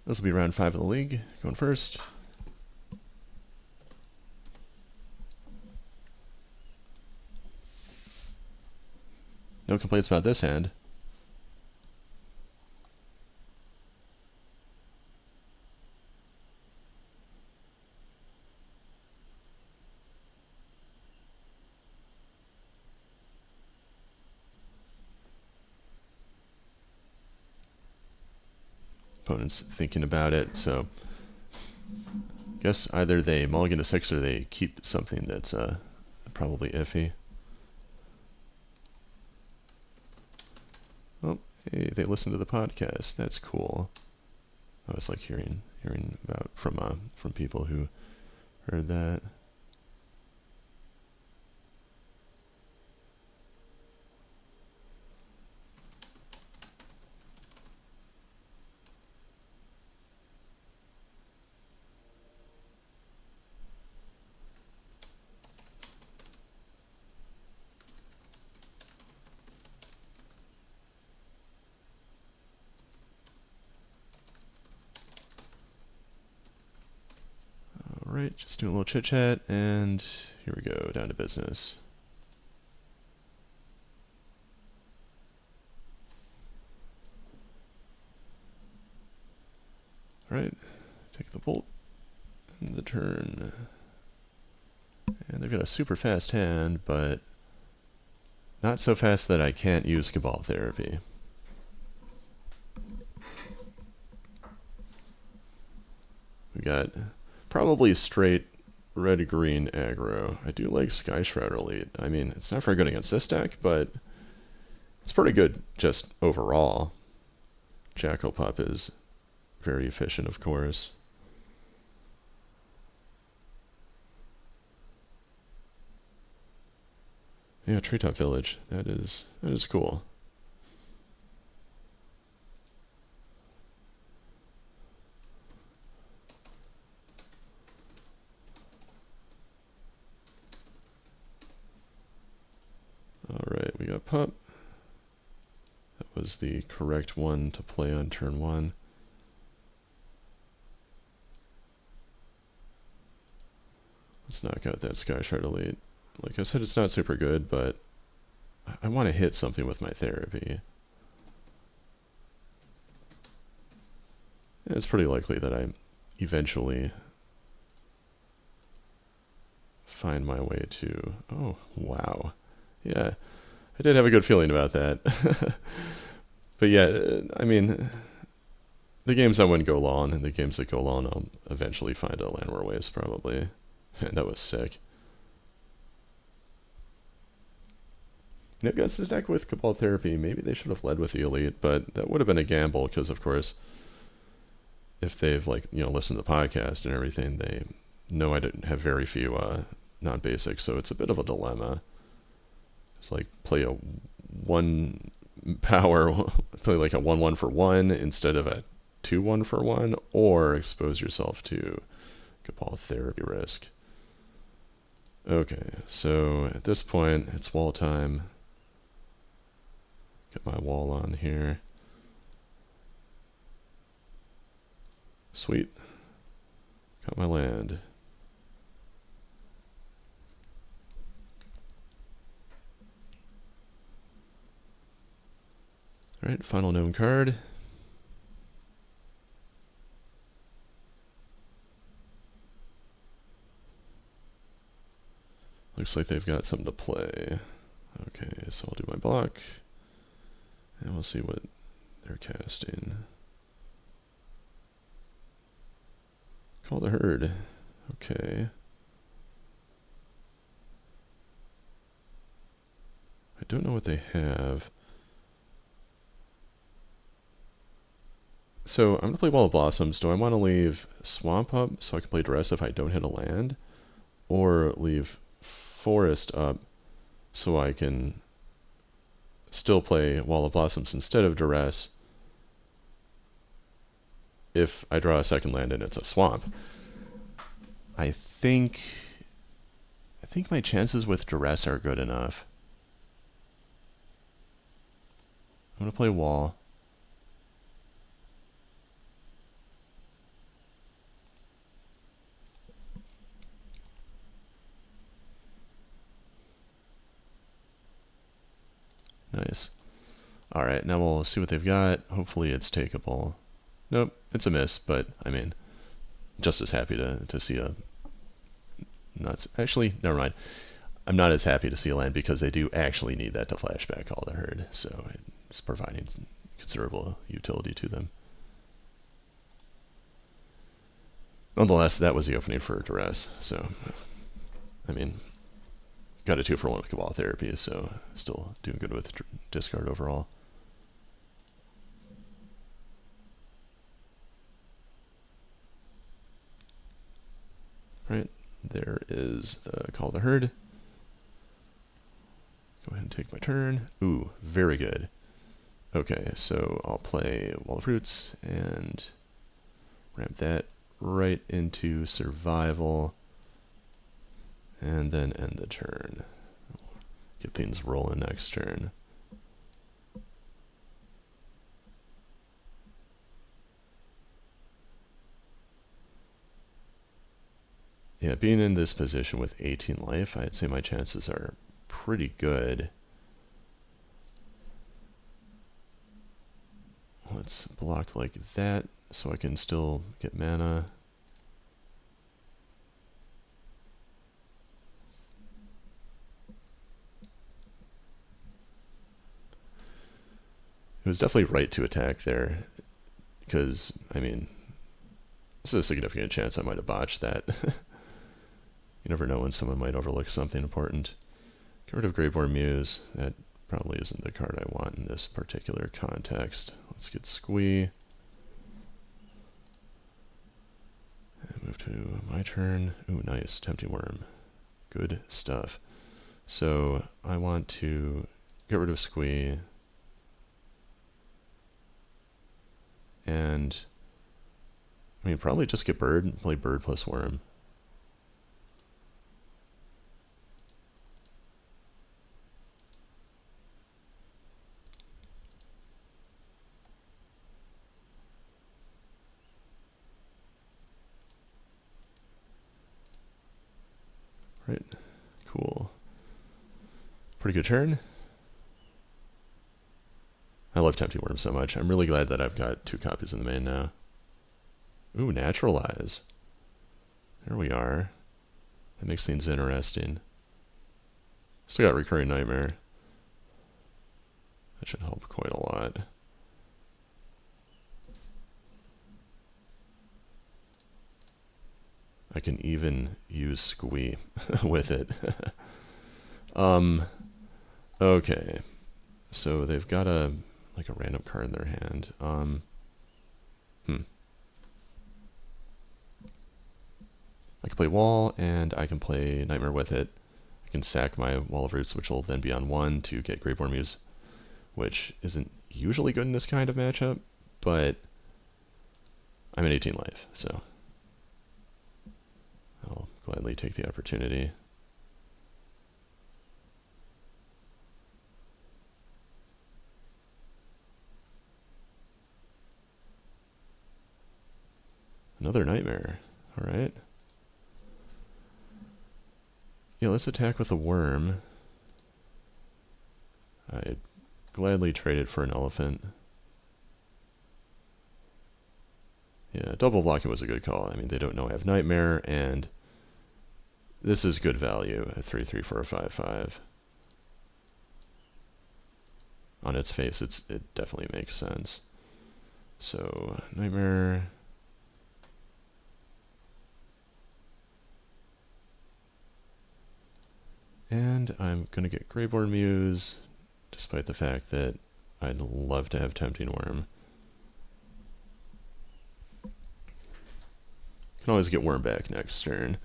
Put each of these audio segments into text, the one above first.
This will be round 5 of the league. Going first. No complaints about this hand. Opponent's thinking about it, so I guess either they mulligan to 6 or they keep something that's probably iffy. Oh, hey, they listen to the podcast. That's cool. I was like hearing about from people who heard that. Alright, just doing a little chit chat, and here we go, down to business. Alright, take the bolt and the turn. And they've got a super fast hand, but not so fast that I can't use Cabal Therapy. We got probably straight red-green aggro. I do like Sky Shroud Elite. I mean, it's not very good against this deck, but it's pretty good just overall. Jackal Pup is very efficient, of course. Yeah, Treetop Village. That is cool. Alright, we got Pup. That was the correct one to play on turn 1. Let's knock out that Sky Shard Elite. Like I said, it's not super good, but I want to hit something with my therapy. And it's pretty likely that I eventually find my way to... Oh, wow. Yeah, I did have a good feeling about that. But yeah, I mean, the games I wouldn't go long, and the games that go long, I'll eventually find a Land War Waste, probably. Man, that was sick. You know, against this deck with Cabal Therapy, maybe they should have led with the Elite, but that would have been a gamble, because of course, if they've, like, you know, listened to the podcast and everything, they know I didn't have very few non-basics, so it's a bit of a dilemma. It's like play a 1 power, play like a 1/1 for 1 instead of a 2/1 for 1, or expose yourself to Cabal Therapy risk. Okay, so at this point, it's wall time. Get my wall on here. Sweet. Got my land. Alright, final known card. Looks like they've got something to play. Okay, so I'll do my block. And we'll see what they're casting. Call the herd. Okay. I don't know what they have. So I'm going to play Wall of Blossoms. Do I want to leave Swamp up so I can play Duress if I don't hit a land? Or leave Forest up so I can still play Wall of Blossoms instead of Duress if I draw a second land and it's a swamp? I think my chances with Duress are good enough. I'm going to play Wall. Alright, now we'll see what they've got. Hopefully it's takeable. Nope, it's a miss, but I mean, just as happy to see a... Actually, never mind. I'm not as happy to see a land because they do actually need that to flashback all the herd, so it's providing considerable utility to them. Nonetheless, that was the opening for Duress, so, I mean, got a 2-for-1 with Cabal Therapy, so still doing good with discard overall. Right, there is the Call the Herd. Go ahead and take my turn. Ooh, very good. Okay, so I'll play Wall of Roots and ramp that right into survival and then end the turn. Get things rolling next turn. Yeah, being in this position with 18 life, I'd say my chances are pretty good. Let's block like that so I can still get mana. It was definitely right to attack there because, I mean, there's a significant chance I might have botched that. You never know when someone might overlook something important. Get rid of Graveborn Muse. That probably isn't the card I want in this particular context. Let's get Squee. And move to my turn. Ooh, nice. Tempting Worm. Good stuff. So I want to get rid of Squee. And I mean, probably just get Bird and play Bird plus Worm. Right, cool. Pretty good turn. I love Tempting Worm so much. I'm really glad that I've got 2 copies in the main now. Ooh, Naturalize. There we are. That makes things interesting. Still got Recurring Nightmare. That should help quite a lot. I can even use Squee with it. Okay. So they've got a random card in their hand. I can play Wall, and I can play Nightmare with it. I can sack my Wall of Roots, which will then be on 1 to get Graveborn Muse, which isn't usually good in this kind of matchup, but I'm at 18 life, so I'll gladly take the opportunity. Another Nightmare. Alright. Yeah, let's attack with a Worm. I'd gladly trade it for an Elephant. Yeah, double blocking was a good call. I mean, they don't know I have Nightmare, and this is good value at 3/3 for a 5/5. On its face, it definitely makes sense. So, Nightmare. And I'm going to get Graveborn Muse, despite the fact that I'd love to have Tempting Worm. Can always get Worm back next turn.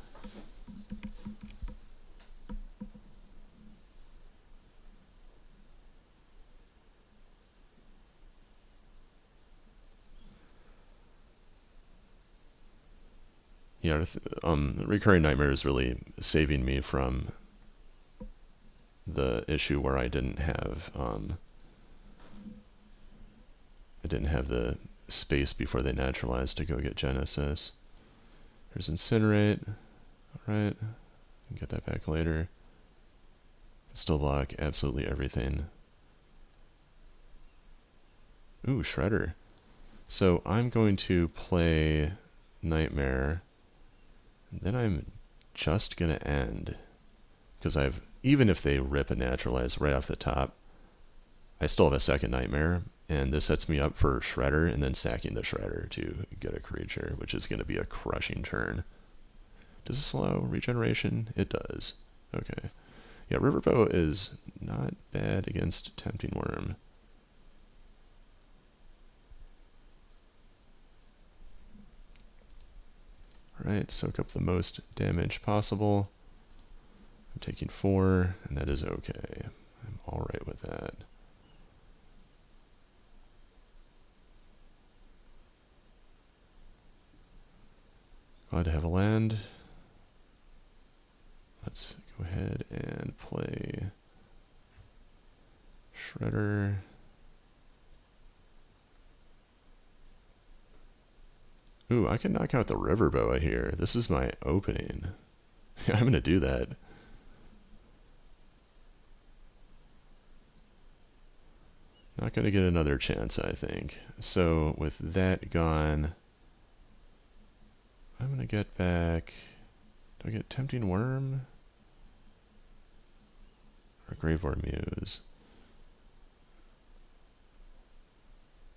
Yeah, Recurring Nightmare is really saving me from the issue where I didn't have the space before they naturalized to go get Genesis. There's Incinerate. Alright. Can get that back later. Still block absolutely everything. Ooh, Shredder. So I'm going to play Nightmare, and then I'm just gonna end. Because even if they rip a Naturalize right off the top, I still have a second Nightmare, and this sets me up for Shredder and then sacking the Shredder to get a creature, which is going to be a crushing turn. Does this allow regeneration? It does. Okay. Yeah, Riverbow is not bad against Tempting Worm. Alright, soak up the most damage possible. I'm taking 4, and that is okay. I'm alright with that. Glad to have a land. Let's go ahead and play Shredder. Ooh, I can knock out the Riverboa here. This is my opening. I'm going to do that. Not going to get another chance, I think. So with that gone, I'm going to get back... Do I get Tempting Worm? Or Graveborn Muse?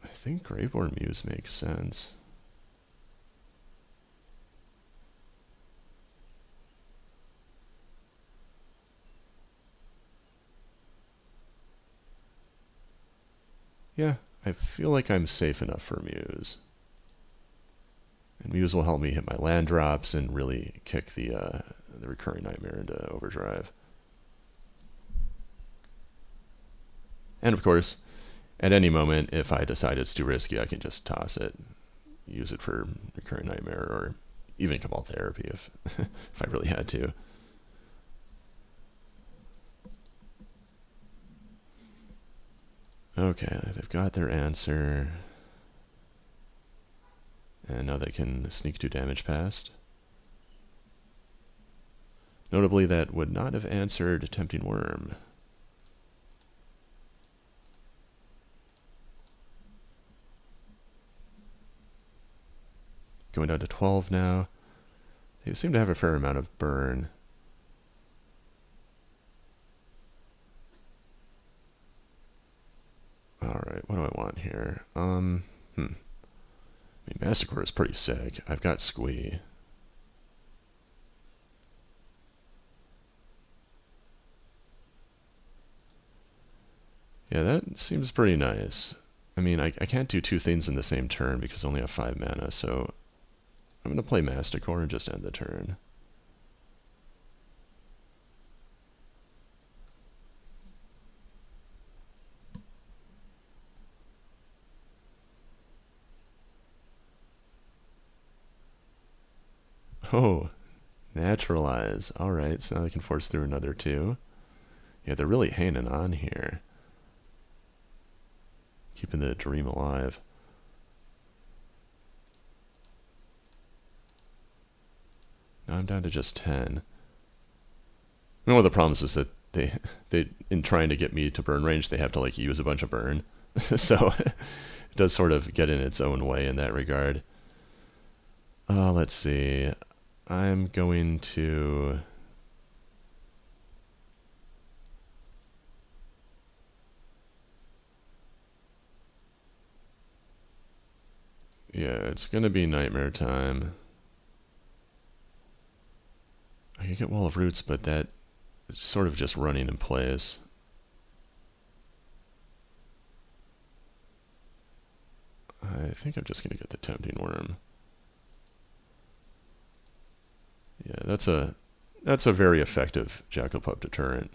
I think Graveborn Muse makes sense. Yeah, I feel like I'm safe enough for Muse. And Muse will help me hit my land drops and really kick the Recurring Nightmare into overdrive. And of course, at any moment, if I decide it's too risky, I can just toss it, use it for Recurring Nightmare, or even Cabal Therapy if, if I really had to. Okay, they've got their answer. And now they can sneak 2 damage past. Notably, that would not have answered Tempting Worm. Going down to 12 now. They seem to have a fair amount of burn. Alright, what do I want here? I mean, Masticore is pretty sick. I've got Squee. Yeah, that seems pretty nice. I mean, I can't do 2 things in the same turn because I only have 5 mana, so I'm going to play Masticore and just end the turn. Oh, Naturalize. Alright, so now I can force through another 2. Yeah, they're really hanging on here. Keeping the dream alive. Now I'm down to just 10. One of the problems is that they in trying to get me to burn range, they have to like use a bunch of burn. So it does sort of get in its own way in that regard. Let's see. I'm going to... Yeah, it's going to be Nightmare time. I could get Wall of Roots, but that is sort of just running in place. I think I'm just going to get the Tempting Worm. Yeah, that's a very effective Jackal-Pup deterrent.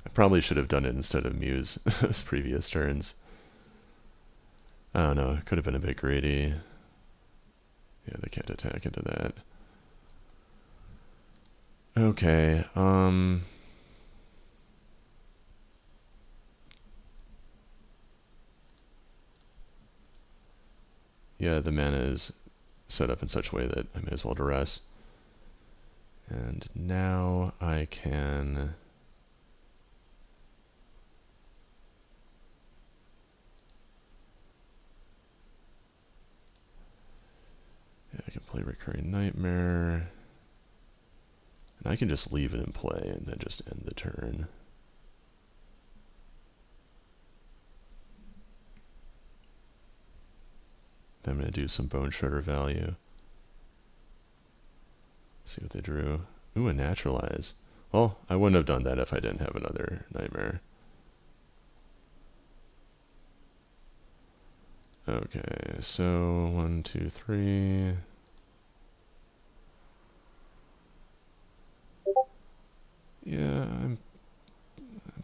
I probably should have done it instead of Muse as previous turns. I don't know, it could have been a bit greedy. Yeah, they can't attack into that. Okay, yeah, the mana is set up in such a way that I may as well duress. And now I can... Yeah, I can play Recurring Nightmare. And I can just leave it in play and then just end the turn. Then I'm going to do some Bone Shredder value. See what they drew. Ooh, a Naturalize. Well, I wouldn't have done that if I didn't have another Nightmare. Okay, so 1, 2, 3. Yeah, I'm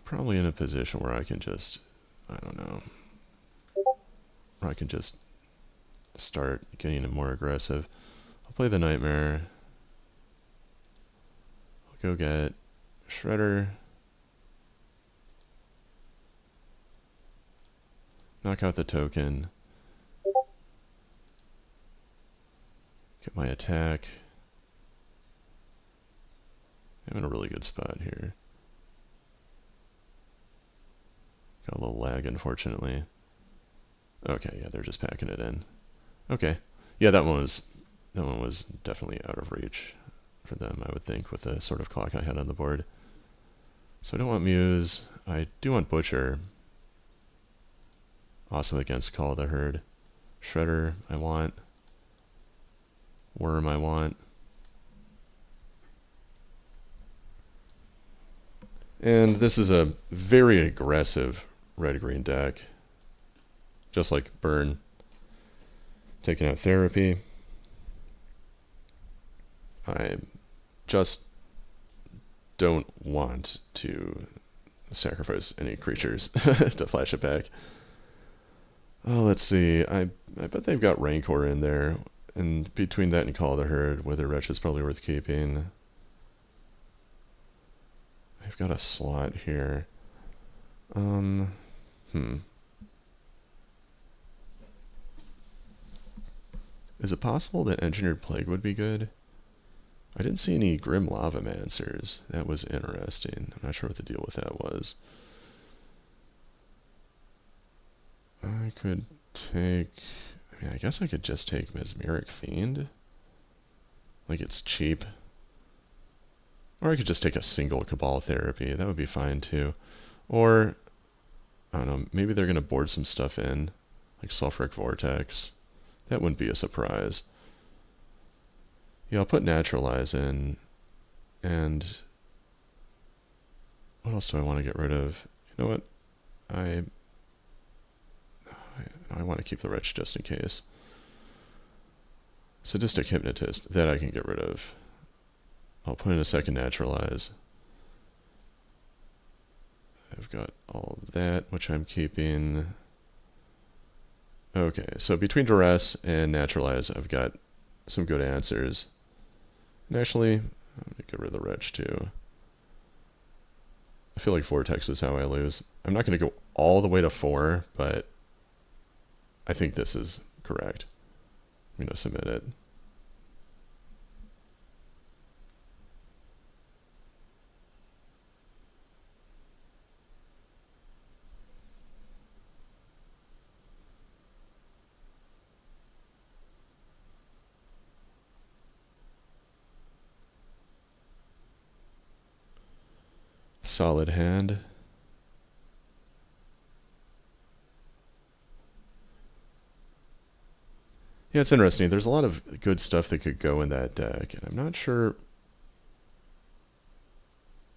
probably in a position where I can just, I don't know, where I can just start getting more aggressive. I'll play the Nightmare. I'll go get Shredder. Knock out the token. Get my attack. I'm in a really good spot here. Got a little lag, unfortunately. Okay, yeah, they're just packing it in. Okay. Yeah, that one was definitely out of reach for them, I would think, with the sort of clock I had on the board. So I don't want Muse. I do want Butcher. Awesome against Call of the Herd. Shredder, I want. Worm, I want. And this is a very aggressive red-green deck. Just like Burn. Taking out Therapy. I just don't want to sacrifice any creatures to flash it back. Oh, let's see. I bet they've got Rancor in there. And between that and Call of the Herd, Wither Wretch is probably worth keeping. I've got a slot here. Is it possible that Engineered Plague would be good? I didn't see any Grim Lavamancers. That was interesting. I'm not sure what the deal with that was. I could take... I mean, I guess I could just take Mesmeric Fiend. Like, it's cheap. Or I could just take a single Cabal Therapy. That would be fine, too. Or, I don't know, maybe they're going to board some stuff in. Like Sulfuric Vortex. That wouldn't be a surprise. Yeah, I'll put Naturalize in. And what else do I want to get rid of? You know what? I want to keep the Wretch just in case. Sadistic Hypnotist, that I can get rid of. I'll put in a second Naturalize. I've got all that, which I'm keeping. Okay, so between Duress and Naturalize, I've got some good answers. And actually, I'm going to get rid of the Wretch too. I feel like Vortex is how I lose. I'm not going to go all the way to 4, but I think this is correct. I'm going to submit it. Solid hand. Yeah, it's interesting. There's a lot of good stuff that could go in that deck, and I'm not sure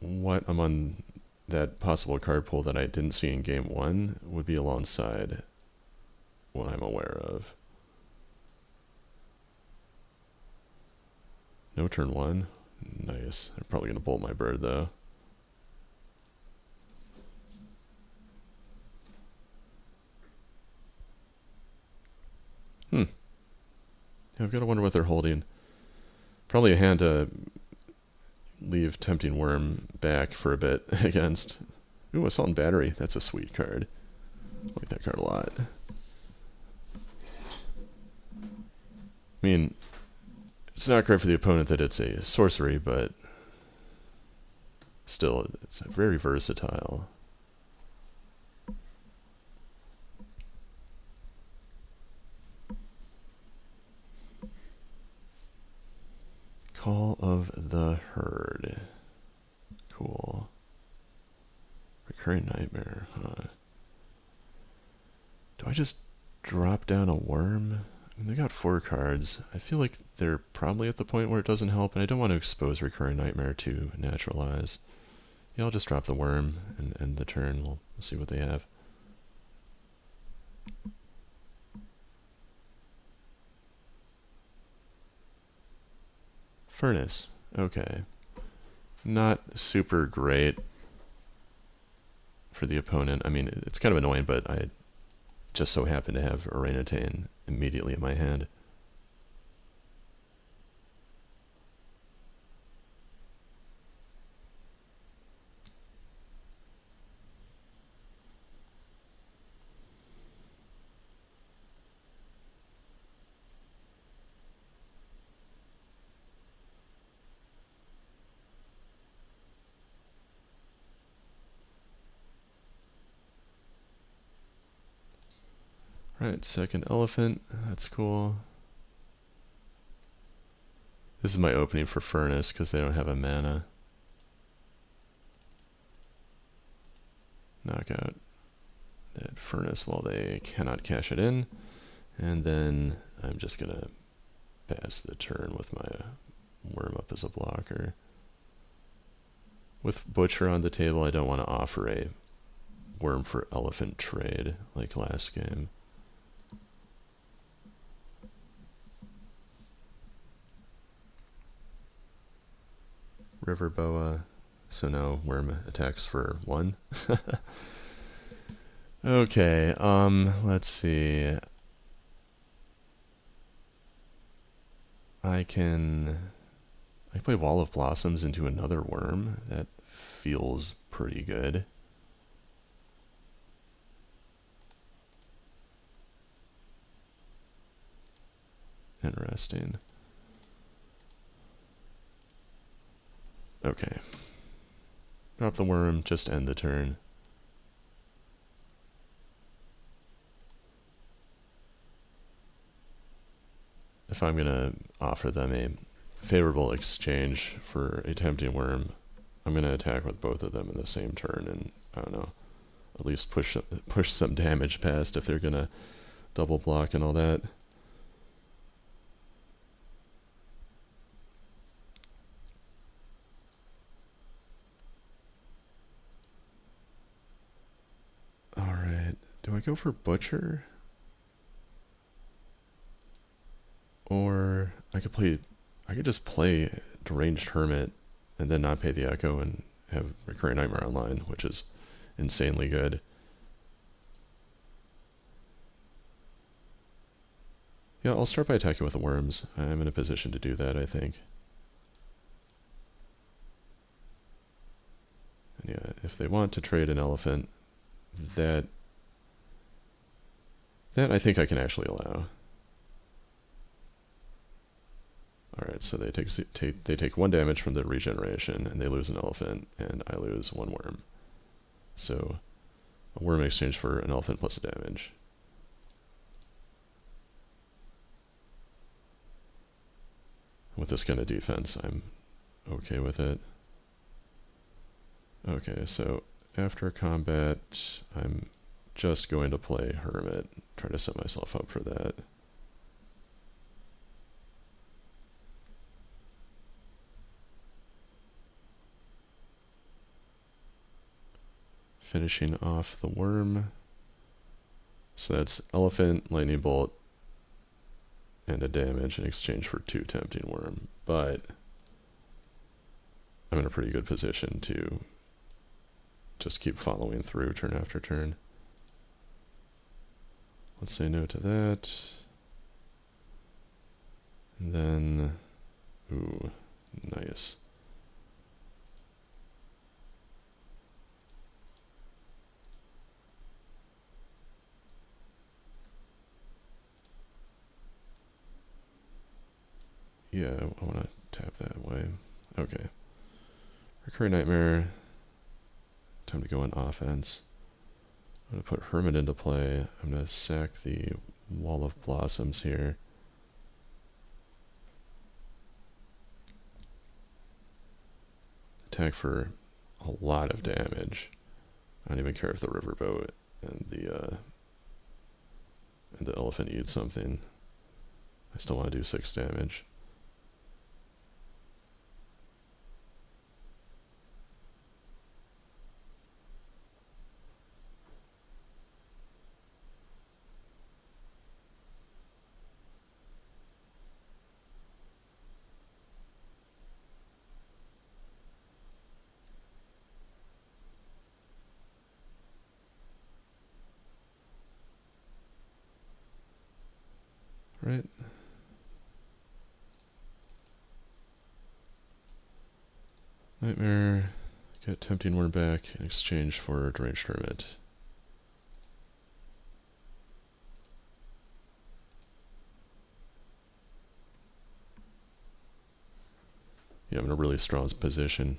what among that possible card pool that I didn't see in game 1 would be alongside what I'm aware of. No turn 1. Nice. They're probably going to bolt my bird, though. I've got to wonder what they're holding. Probably a hand to leave Tempting Worm back for a bit against. Ooh, Assault and Battery. That's a sweet card. I like that card a lot. I mean, It's not great for the opponent that it's a sorcery, but still, it's very versatile. Call of the Herd. Cool. Recurring Nightmare, huh? Do I just drop down a worm? I mean, they got 4 cards. I feel like they're probably at the point where it doesn't help, and I don't want to expose Recurring Nightmare to Naturalize. Yeah, I'll just drop the worm and end the turn. We'll see what they have. Furnace. Okay. Not super great for the opponent. I mean, it's kind of annoying, but I just so happen to have Orangutan immediately in my hand. Right, second elephant. That's cool. This is my opening for Furnace because they don't have a mana. Knock out that Furnace while they cannot cash it in. And then I'm just going to pass the turn with my worm up as a blocker. With Butcher on the table, I don't want to offer a worm for elephant trade like last game. River Boa, so no worm attacks for 1. Okay, let's see. I can play Wall of Blossoms into another worm. That feels pretty good. Interesting. Okay. Drop the worm, just end the turn. If I'm going to offer them a favorable exchange for a tempting worm, I'm going to attack with both of them in the same turn and, I don't know, at least push some damage past if they're going to double block and all that. Alright, do I go for Butcher? Or I could just play Deranged Hermit and then not pay the Echo and have Recurring Nightmare online, which is insanely good. Yeah, I'll start by attacking with the worms. I'm in a position to do that, I think. And yeah, if they want to trade an elephant, that I think I can actually allow. Alright, so they take 1 damage from the regeneration, and they lose an elephant, and I lose 1 worm. So, a worm in exchange for an elephant plus a damage. With this kind of defense, I'm okay with it. Okay, so after combat, I'm just going to play Hermit, try to set myself up for that. Finishing off the worm. So that's Elephant, Lightning Bolt, and a damage in exchange for 2 Tempting Worm. But I'm in a pretty good position to just keep following through turn after turn. Let's say no to that. And then, ooh, nice. Yeah, I want to tap that way. Okay. Recurring Nightmare. Time to go on offense. I'm going to put Hermit into play. I'm going to sack the Wall of Blossoms here. Attack for a lot of damage. I don't even care if the Riverboat and the Elephant eat something. I still want to do 6 damage. Right. Nightmare. Get Tempting Worm back in exchange for Deranged Hermit. Yeah, I'm in a really strong position.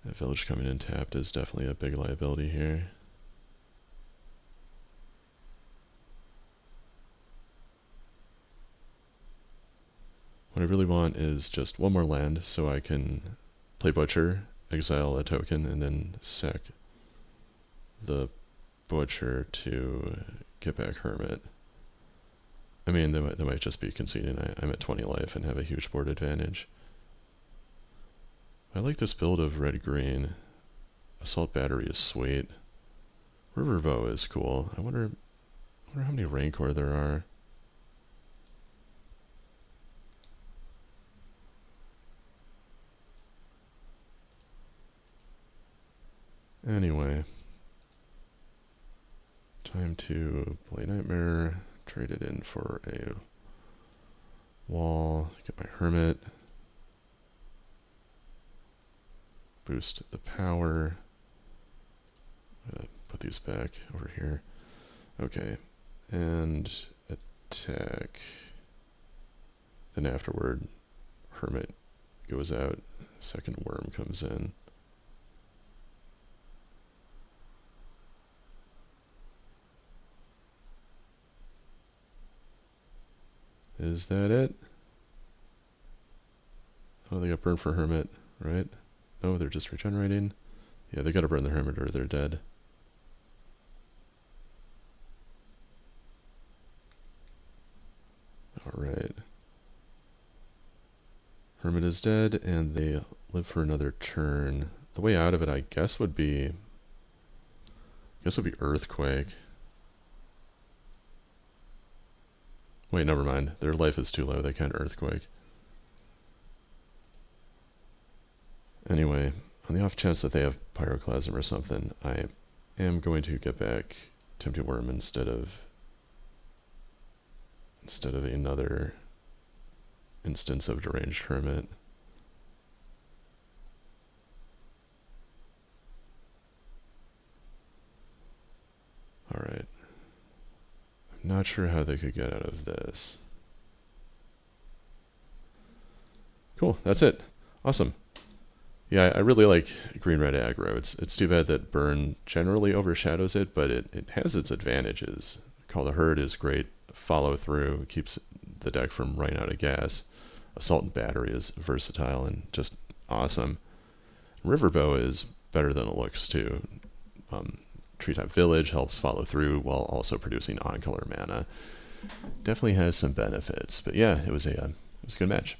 That village coming in tapped is definitely a big liability here. What I really want is just one more land so I can play Butcher, exile a token, and then sack the Butcher to get back Hermit. I mean, that might just be conceding. I'm at 20 life and have a huge board advantage. I like this build of red-green. Assault Battery is sweet. Riverbow is cool. I wonder how many Rancor there are. Anyway. Time to play Nightmare. Trade it in for a wall. Get my Hermit. Boost the power. Put these back over here. Okay. And attack. Then afterward, Hermit goes out. Second Worm comes in. Is that it? Oh, they got burned for Hermit, right? No, they're just regenerating. Yeah, they gotta burn the Hermit or they're dead. Alright. Hermit is dead, and they live for another turn. The way out of it, I guess, would be Earthquake. Wait, never mind. Their life is too low. They can't Earthquake. Anyway, on the off chance that they have Pyroclasm or something, I am going to get back Tempting Worm instead of another instance of Deranged Hermit. Alright. I'm not sure how they could get out of this. Cool, that's it. Awesome. Yeah, I really like green-red aggro. It's too bad that burn generally overshadows it, but it has its advantages. Call the Herd is great. Follow through keeps the deck from running out of gas. Assault and Battery is versatile and just awesome. Riverbow is better than it looks too. Treetop Village helps follow through while also producing on-color mana. Definitely has some benefits, but yeah, it was a good match.